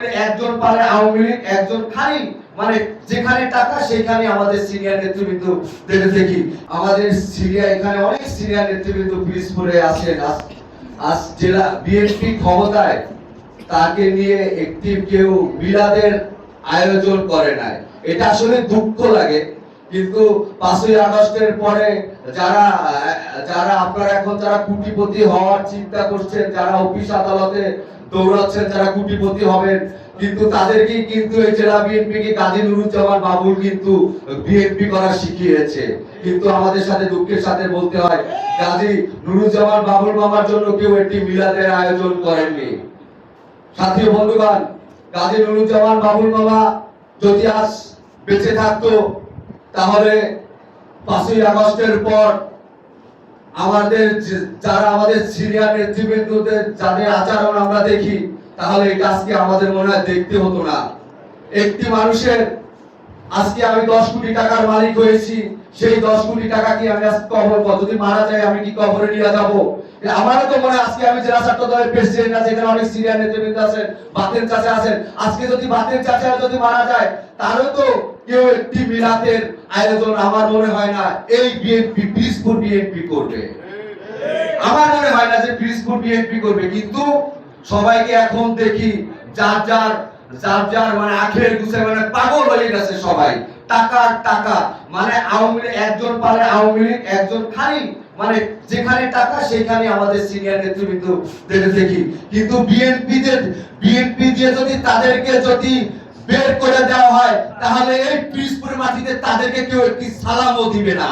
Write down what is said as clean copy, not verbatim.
একজন পারে আওয়ামী লীগ, একজন খালি মানে যেখানে টাকা সেখানে আমাদের সিনিয়র নেতৃবৃন্দ দেখি আমাদের সিনিয়র এখানে অনেক সিনিয়র নেতৃবৃন্দ পিরিজপুরে আছেন। আজ জেলা বিএনপি ক্ষমতায় তাকে নিয়ে একটি কেউ মিলাদের আয়োজন করে নাই। এটা আসলে দুঃখ লাগে। কিন্তু 5ই আগস্টের পরে যারা যারা আপনারা এখন যারা কোটিপতি হওয়ার চিন্তা করছেন, যারা অফিস আদালতে দৌড়াচ্ছেন, যারা কোটিপতি হবেন, কিন্তু তাদেরকে কিন্তু এই জেলা বিএনপিকে কাজী নুরুজ্জামান বাবুল কিন্তু বিএনপি করা শিখিয়েছে। কিন্তু আমাদের সাথে দুঃখের সাথে বলতে হয় কাজী নুরুজ্জামান বাবুল মামার জন্য কেউ একটি মিলাদের আয়োজন করেননি। সাথী বন্ধুগণ, কাজী নুরুজ্জামান বাবুল মামা যদি আজ বেঁচে থাকতো তাহলে 5ই আগস্টের পর আমাদের যারা আমাদের সিনিয়র নেতৃবৃন্দদের যাদের আচরণ আমরা দেখি, তাহলে এটা আজকে আমাদের মনে হয় দেখতে হতো না। একটি মানুষের আজকে আমি 10 কোটি টাকার মালিক হয়েছি, সেই 10 কোটি টাকা কি আমি আজকে কবর যদি মারা যায় আমি কি কবরে নিয়ে যাব? আমারও তো মনে আজকে আমি জেলা ছাত্র দলের প্রেসিডেন্ট আছে, এখানে অনেক সিনিয়র নেতৃবৃন্দ আছেন, বাতেন চাচা আছেন। আজকে যদি বাতেন চাচা যদি মারা যায় তারও তো কেউ একটি মিলাদের আয়োজন আমার মনে হয় না এই বিএনপি পিরিজপুর বিএনপি করবে। আমার মনে হয় না যে পিরিজপুর বিএনপি করবে। কিন্তু সবাইকে এখন দেখি যার যার মানে আখের গুছে মানে পাগল হয়ে গেছে সবাই। টাকা মানে আওয়ামী লীগ একজন পারে আওয়ামী লীগ, একজন খালি মানে যেখানে টাকা সেখানে আমাদের সিনিয়র নেতৃবৃন্দ দেখি। কিন্তু বিএনপি দিয়ে যদি তাদেরকে যদি বের করে দেওয়া হয় তাহলে এই পিরিজপুরের মাটিতে তাদেরকে কেউ একটি সালামও দিবে না।